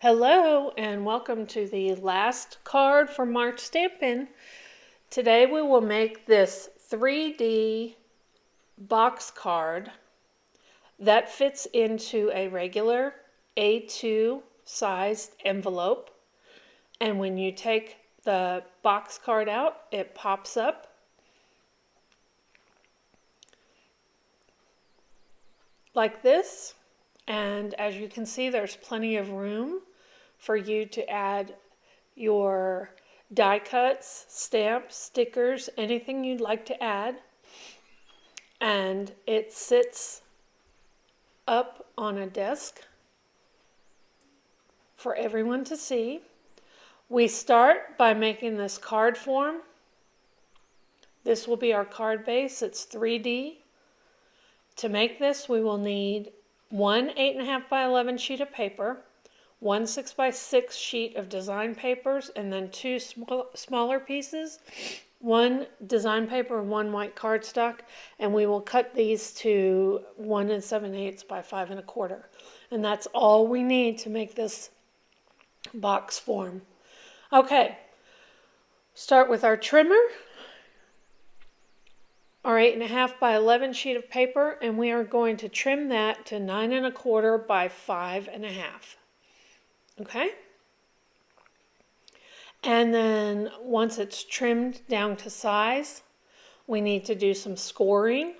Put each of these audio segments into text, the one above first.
Hello and welcome to the last card for March Stampin'. Today we will make this 3D box card that fits into a regular A2 sized envelope. And when you take the box card out, it pops up like this. And as you can see, there's plenty of room for you to add your die cuts, stamps, stickers, anything you'd like to add. And it sits up on a desk for everyone to see. We start by making this card form. This will be our card base. It's 3D. To make this, we will need one 8.5 by 11 sheet of paper, one 6 by 6 sheet of design papers, and then two smaller pieces, one design paper and one white cardstock, and we will cut these to 1 7/8 by 5 1/4. And that's all we need to make this box form. Okay, start with our trimmer, our 8.5 by 11 sheet of paper, and we are going to trim that to 9 1/4 by 5 1/2. Okay? And then once it's trimmed down to size, we need to do some scoring.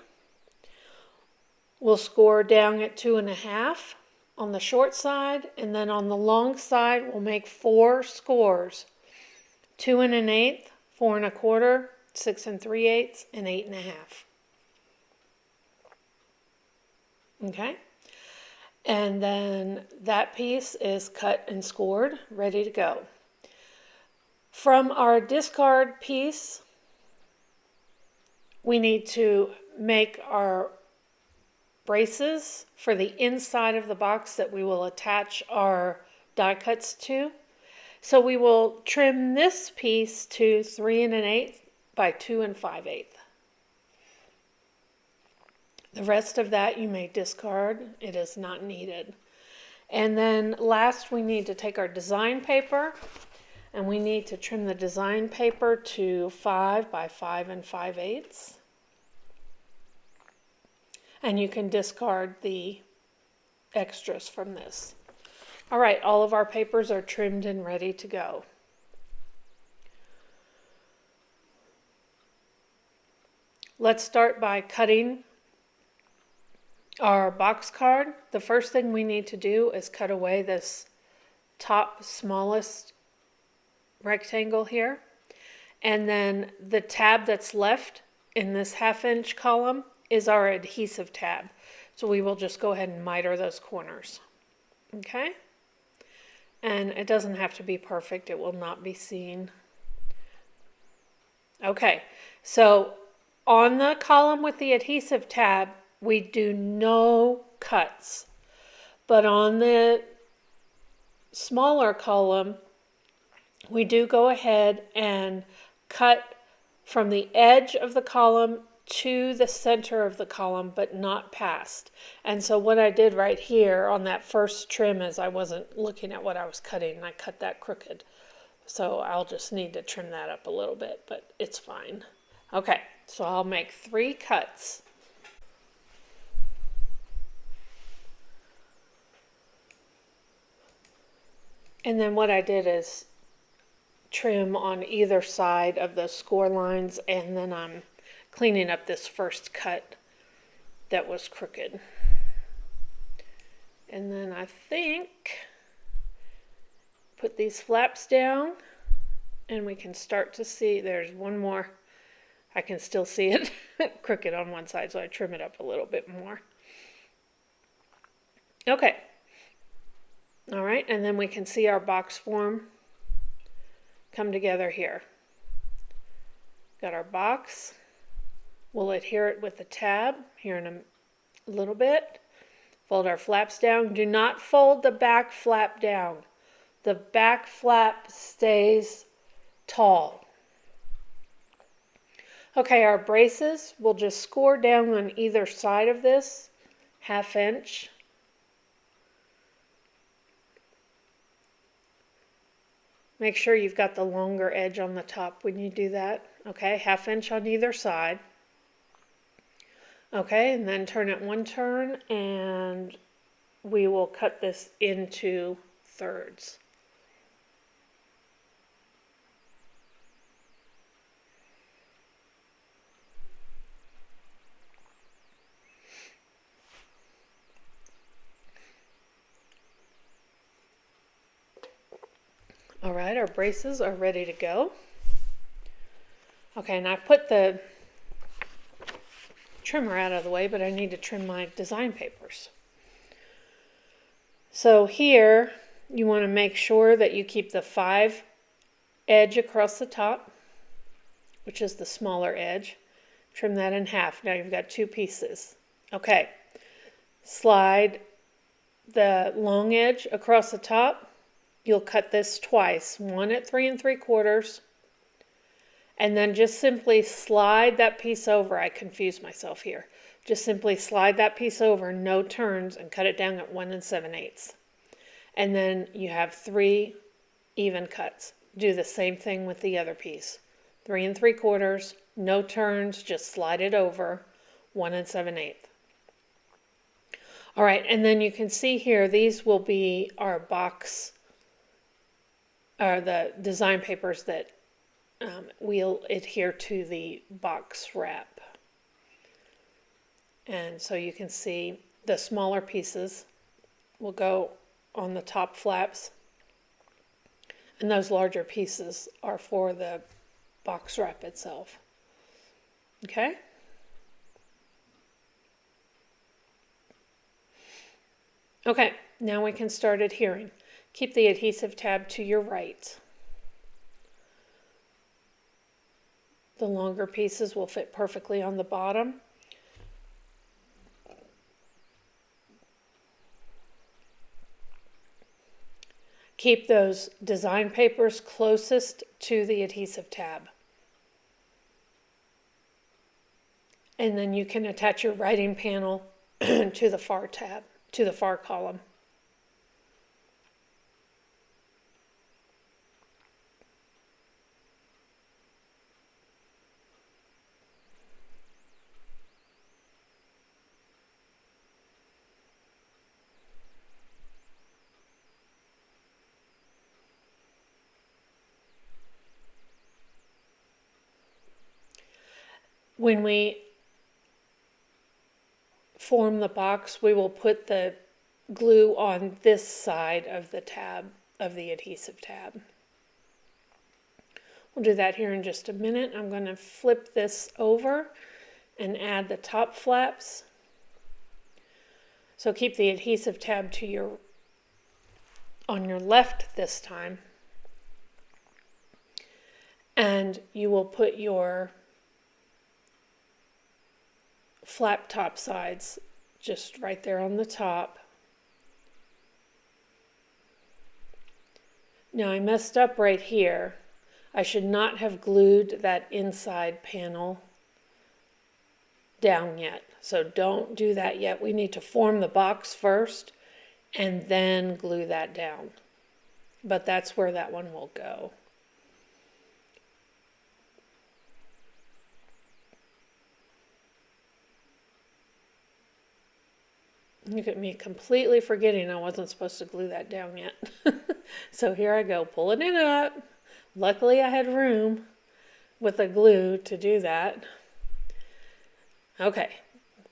We'll score down at 2 1/2 on the short side, and then on the long side we'll make 4 scores: 2 1/8, 4 1/4, 6 3/8, and 8 1/2. Okay? And then that piece is cut and scored, ready to go. From our discard piece, we need to make our braces for the inside of the box that we will attach our die cuts to. So we will trim this piece to 3 1/8 by 2 5/8. The rest of that you may discard. It is not needed. And then last, we need to take our design paper, and we need to trim the design paper to 5 by 5 5/8. And you can discard the extras from this. All right, all of our papers are trimmed and ready to go. Let's start by cutting our box card. The first thing we need to do is cut away this top smallest rectangle here. And then the tab that's left in this 1/2 inch column is our adhesive tab. So we will just go ahead and miter those corners. Okay? And it doesn't have to be perfect. It will not be seen. Okay, so on the column with the adhesive tab, we do no cuts. But on the smaller column, we do go ahead and cut from the edge of the column to the center of the column, but not past. And so what I did right here on that first trim is I wasn't looking at what I was cutting, and I cut that crooked. So I'll just need to trim that up a little bit, but it's fine. Okay, so I'll make 3 cuts. And then what I did is trim on either side of the score lines, and then I'm cleaning up this first cut that was crooked. And then I think put these flaps down, and we can start to see there's one more. I can still see it crooked on one side, so I trim it up a little bit more. Okay. All right, and then we can see our box form come together here. Got our box. We'll adhere it with the tab here in a little bit. Fold our flaps down. Do not fold the back flap down. The back flap stays tall. Okay, our braces, we'll just score down on either side of this 1/2 inch. Make sure you've got the longer edge on the top when you do that. Okay, 1/2 inch on either side. Okay, and then turn it one turn and we will cut this into thirds. All right, our braces are ready to go. Okay, and I've put the trimmer out of the way, but I need to trim my design papers. So here, you want to make sure that you keep the 5 edge across the top, which is the smaller edge. Trim that in half. Now you've got 2 pieces. Okay, slide the long edge across the top. You'll cut this twice, one at 3 3/4, and then just simply slide that piece over. I confused myself here. Just simply slide that piece over, no turns, and cut it down at 1 7/8. And then you have 3 even cuts. Do the same thing with the other piece. 3 3/4, no turns, just slide it over, 1 7/8. All right, and then you can see here, these will be our box, or the design papers that will adhere to the box wrap. And so you can see the smaller pieces will go on the top flaps, and those larger pieces are for the box wrap itself. Okay? Okay, now we can start adhering. Keep the adhesive tab to your right. The longer pieces will fit perfectly on the bottom. Keep those design papers closest to the adhesive tab. And then you can attach your writing panel to the far tab, to the far column. When we form the box, we will put the glue on this side of the tab, of the adhesive tab. We'll do that here in just a minute. I'm going to flip this over and add the top flaps. So keep the adhesive tab to on your left this time. And you will put your flap top sides just right there on the top. Now I messed up right here. I should not have glued that inside panel down yet. So don't do that yet. We need to form the box first and then glue that down. But that's where that one will go. Look at me completely forgetting I wasn't supposed to glue that down yet. So here I go, pulling it up. Luckily I had room with the glue to do that. Okay,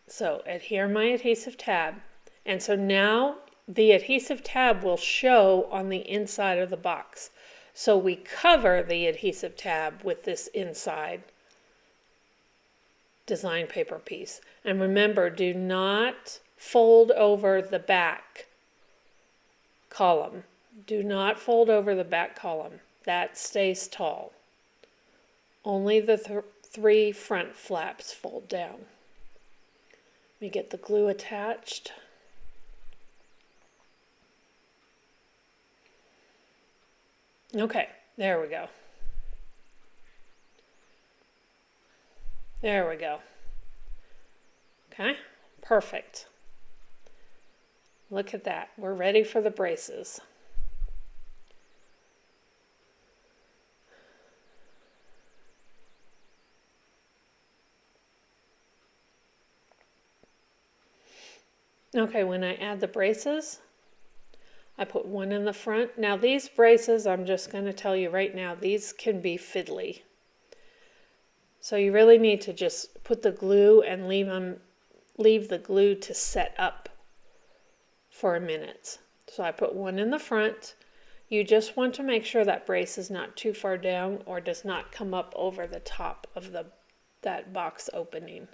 so adhere my adhesive tab. And so now the adhesive tab will show on the inside of the box. So we cover the adhesive tab with this inside design paper piece. And remember, do not fold over the back column. Do not fold over the back column. That stays tall. Only the 3 front flaps fold down. Let me get the glue attached. Okay, there we go. There we go. Okay, perfect. Look at that. We're ready for the braces. Okay, when I add the braces, I put one in the front. Now these braces, I'm just going to tell you right now, these can be fiddly. So you really need to just put the glue and leave the glue to set up for a minute. So I put one in the front. You just want to make sure that brace is not too far down or does not come up over the top of that box opening.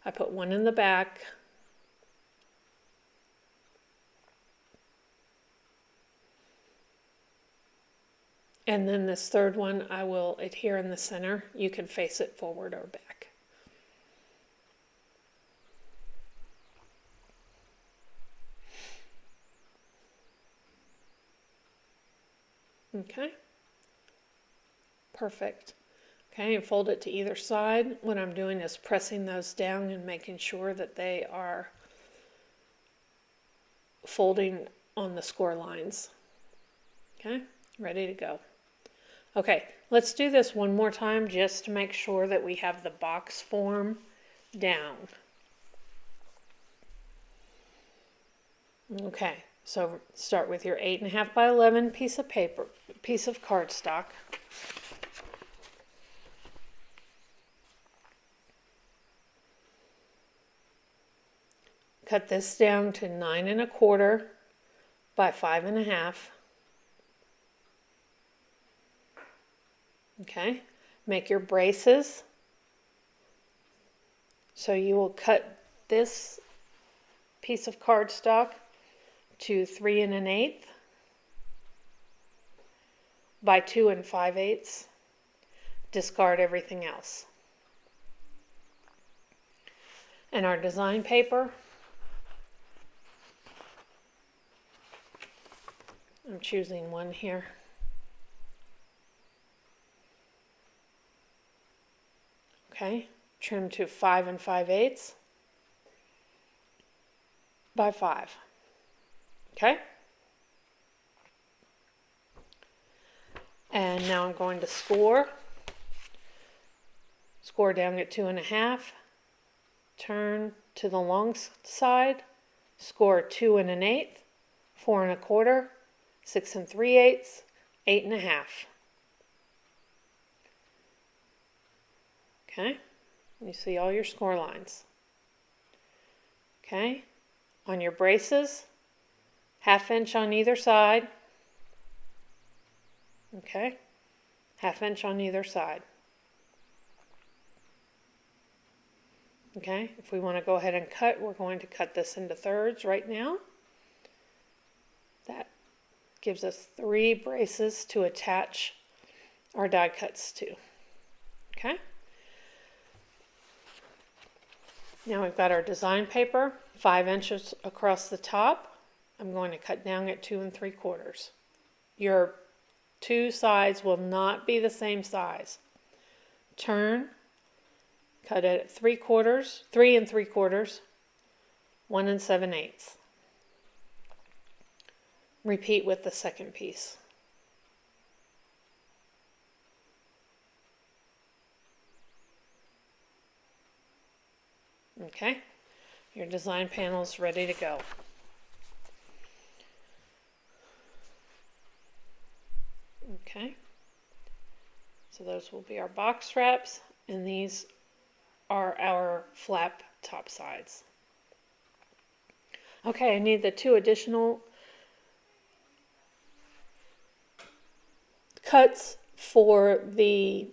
I put one in the back. And then this third one I will adhere in the center. You can face it forward or back. Okay. Perfect. Okay, and fold it to either side. What I'm doing is pressing those down and making sure that they are folding on the score lines. Okay, ready to go. Okay, let's do this one more time just to make sure that we have the box form down. Okay, so start with your 8.5 by 11 piece of cardstock. Cut this down to 9.25 by 5.5. Okay, make your braces. So you will cut this piece of cardstock to 3 1/8 by 2 5/8. Discard everything else. And our design paper, I'm choosing one here. Okay, trim to 5 5/8 by 5. Okay? And now I'm going to score. Score down at 2.5. Turn to the long side. Score 2 1/8, 4 1/4, 6 3/8, 8.5. Okay? You see all your score lines. Okay? On your braces, 1/2 inch on either side. Okay? 1/2 inch on either side. Okay? If we want to go ahead and cut, we're going to cut this into thirds right now. That gives us 3 braces to attach our die cuts to. Okay? Now we've got our design paper, 5 inches across the top. I'm going to cut down at 2 3/4. Your two sides will not be the same size. Turn, cut it at 3/4, 3 3/4, 1 7/8. Repeat with the second piece. Okay, your design panel is ready to go. Okay, so those will be our box wraps, and these are our flap top sides. Okay, I need the 2 additional cuts for the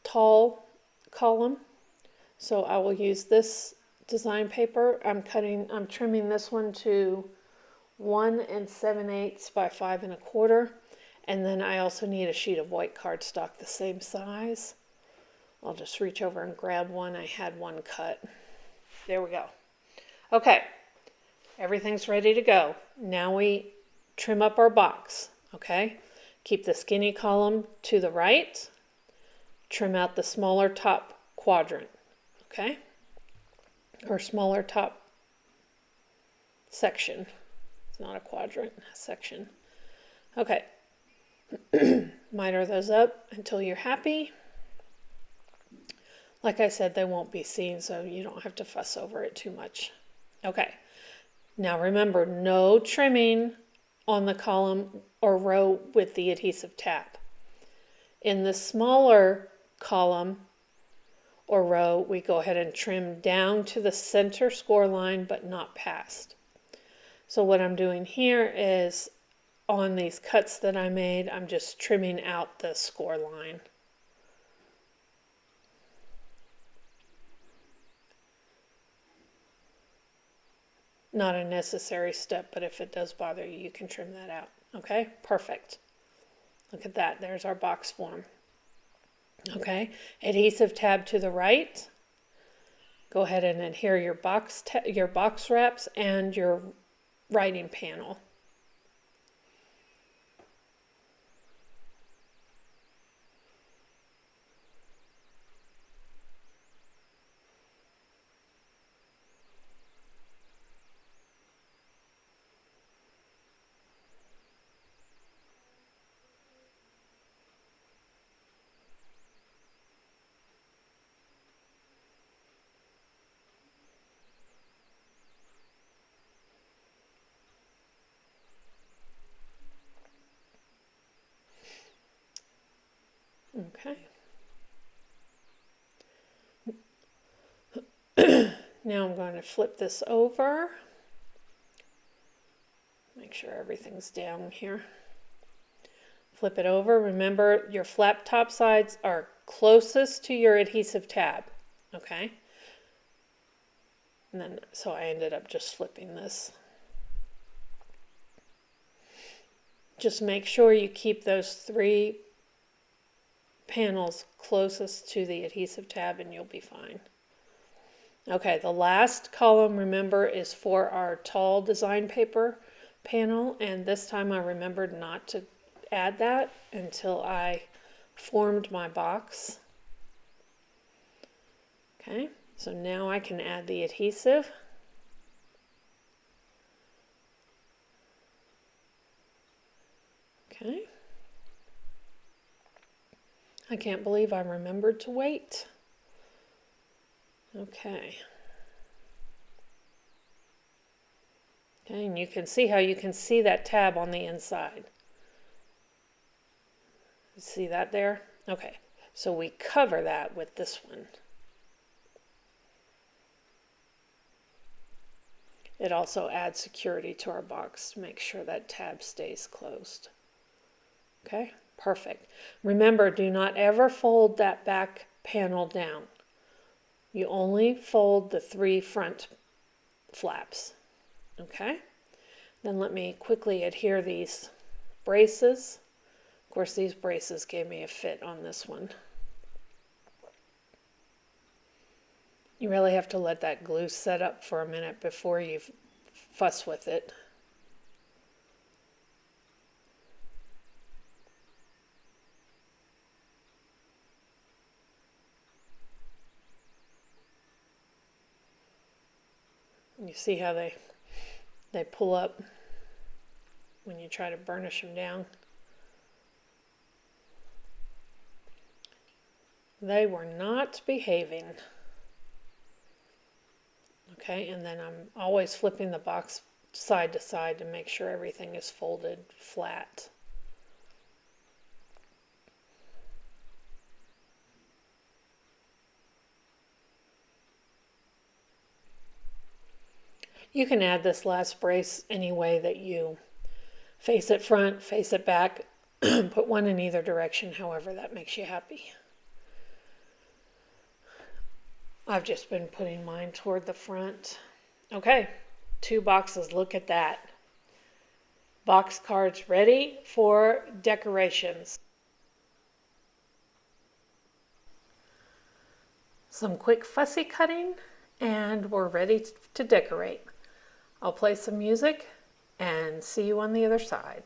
tall column. So I will use this design paper. I'm trimming this one to 1 7/8 by 5 1/4. And then I also need a sheet of white cardstock the same size. I'll just reach over and grab one. I had one cut. There we go. Okay, everything's ready to go. Now we trim up our box, okay? Keep the skinny column to the right. Trim out the smaller top quadrant, okay? Or smaller top section. It's not a quadrant, a section. Okay. Miter those up until you're happy. Like I said, they won't be seen, so you don't have to fuss over it too much. Okay, now remember, no trimming on the column or row with the adhesive tab. In the smaller column or row, we go ahead and trim down to the center score line, but not past. So what I'm doing here is on these cuts that I made, I'm just trimming out the score line. Not a necessary step, but if it does bother you, you can trim that out. Okay, perfect. Look at that, there's our box form. Okay, adhesive tab to the right. Go ahead and adhere your box wraps and your writing panel. Okay. Now I'm going to flip this over. Make sure everything's down here. Flip it over. Remember, your flap top sides are closest to your adhesive tab. Okay. And then, so I ended up just flipping this. Just make sure you keep those 3 panels closest to the adhesive tab and you'll be fine. Okay, the last column, remember, is for our tall design paper panel, and this time I remembered not to add that until I formed my box. Okay, so now I can add the adhesive. Okay. I can't believe I remembered to wait. Okay. Okay, and you can see how you can see that tab on the inside. See that there? Okay, so we cover that with this one. It also adds security to our box to make sure that tab stays closed. Okay, perfect. Remember, do not ever fold that back panel down. You only fold the 3 front flaps. Okay, then let me quickly adhere these braces. Of course, these braces gave me a fit on this one. You really have to let that glue set up for a minute before you fuss with it. You see how they pull up when you try to burnish them down. They were not behaving. Okay, and then I'm always flipping the box side to side to make sure everything is folded flat. You can add this last brace any way that you face it front, face it back, put one in either direction, however that makes you happy. I've just been putting mine toward the front. Okay, 2 boxes, look at that. Box cards ready for decorations. Some quick fussy cutting and we're ready to decorate. I'll play some music and see you on the other side.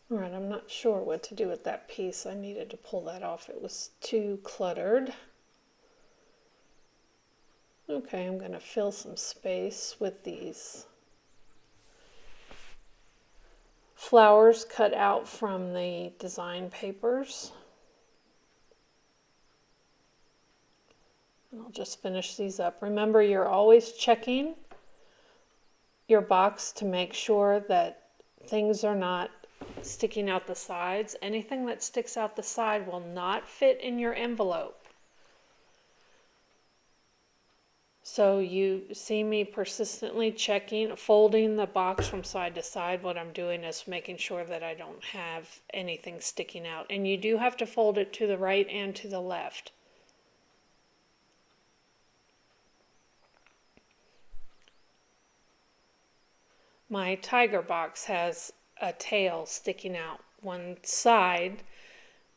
All right, I'm not sure what to do with that piece. I needed to pull that off. It was too cluttered. Okay, I'm going to fill some space with these flowers cut out from the design papers. And I'll just finish these up. Remember, you're always checking your box to make sure that things are not sticking out the sides. Anything that sticks out the side will not fit in your envelope. So you see me persistently checking, folding the box from side to side. What I'm doing is making sure that I don't have anything sticking out. And you do have to fold it to the right and to the left. My tiger box has a tail sticking out one side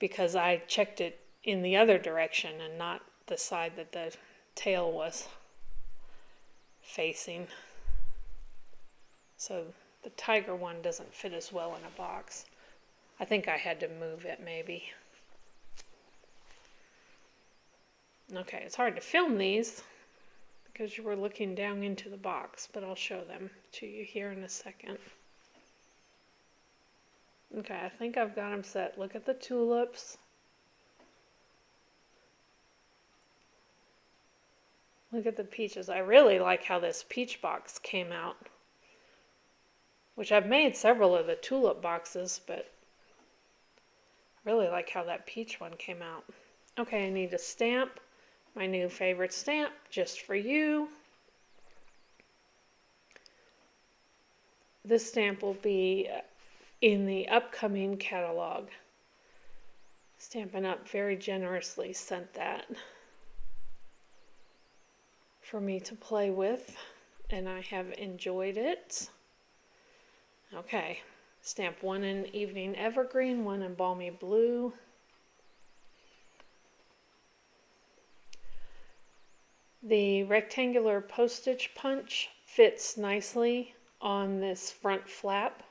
because I checked it in the other direction and not the side that the tail was facing. So the tiger one doesn't fit as well in a box. I think I had to move it maybe. Okay, it's hard to film these because you were looking down into the box, but I'll show them to you here in a second. Okay, I think I've got them set. Look at the tulips. Look at the peaches. I really like how this peach box came out, which I've made several of the tulip boxes, but I really like how that peach one came out. Okay, I need a stamp, my new favorite stamp, just for you. This stamp will be in the upcoming catalog. Stampin' Up! Very generously sent that for me to play with, and I have enjoyed it. Okay, stamp one in Evening Evergreen, one in Balmy Blue. The rectangular postage punch fits nicely on this front flap.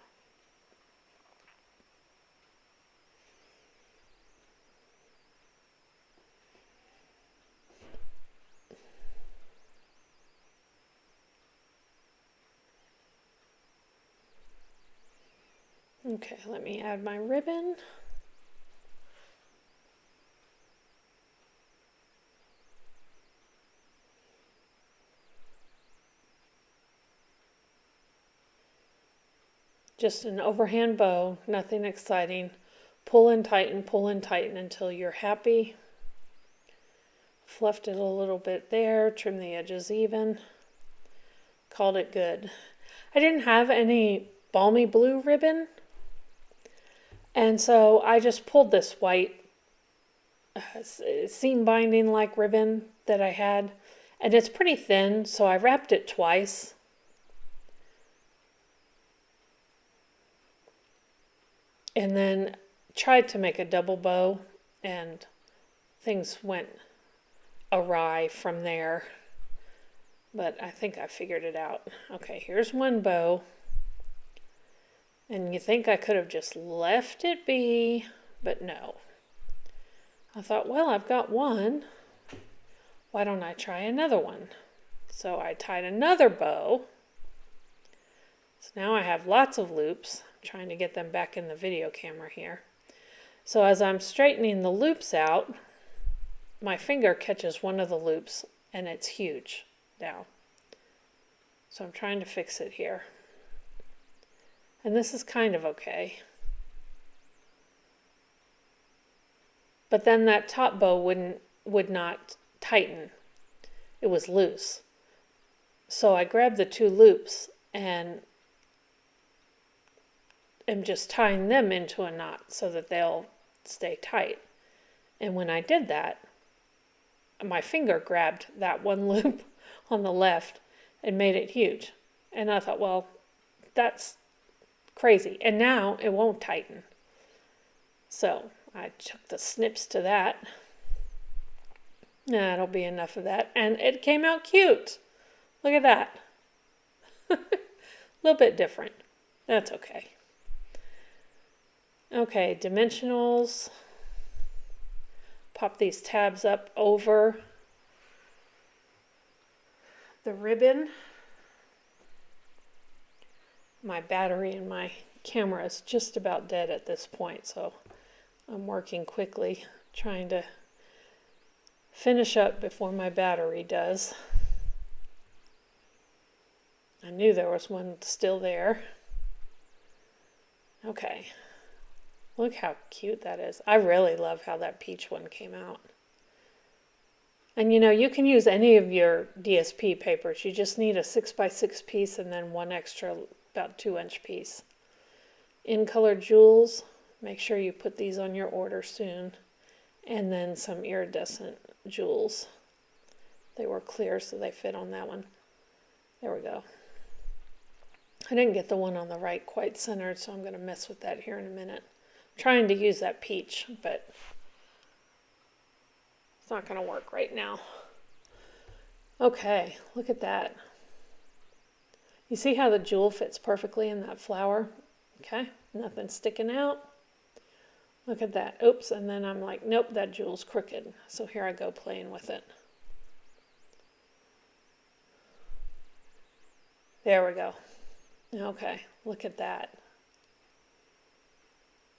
Okay, let me add my ribbon. Just an overhand bow, nothing exciting. Pull and tighten until you're happy. Fluffed it a little bit there, trim the edges even. Called it good. I didn't have any Balmy Blue ribbon, and so I just pulled this white seam binding like ribbon that I had, and it's pretty thin, so I wrapped it twice. And then tried to make a double bow, and things went awry from there. But I think I figured it out. Okay, here's one bow. And you think I could have just left it be, but no. I thought, well, I've got one. Why don't I try another one? So I tied another bow. So now I have lots of loops. I'm trying to get them back in the video camera here. So as I'm straightening the loops out, my finger catches one of the loops and it's huge now. So I'm trying to fix it here. And this is kind of okay. But then that top bow would not tighten. It was loose. So I grabbed the two loops and am just tying them into a knot so that they'll stay tight. And when I did that, my finger grabbed that one loop on the left and made it huge. And I thought, well, that's crazy. And now it won't tighten. So I took the snips to that. That'll be enough of that. And it came out cute. Look at that. A little bit different. That's okay. Okay, dimensionals. Pop these tabs up over the ribbon. My battery in my camera is just about dead at this point, so I'm working quickly, trying to finish up before my battery does. I knew there was one still there. Okay. Look how cute that is. I really love how that peach one came out. And you know, you can use any of your DSP papers. You just need a 6x6 piece and then one extra about 2-inch piece. In color jewels, make sure you put these on your order soon. And then some iridescent jewels. They were clear, so they fit on that one. There we go. I didn't get the one on the right quite centered, so I'm going to mess with that here in a minute. I'm trying to use that peach, but it's not going to work right now. Okay, look at that. You see how the jewel fits perfectly in that flower? Okay, nothing sticking out. Look at that. Oops, and then I'm like, nope, that jewel's crooked. So here I go playing with it. There we go. Okay, look at that.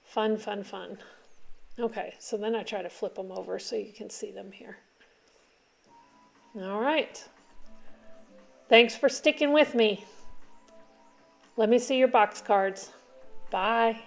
Fun, fun, fun. Okay, so then I try to flip them over so you can see them here. All right. Thanks for sticking with me. Let me see your box cards. Bye.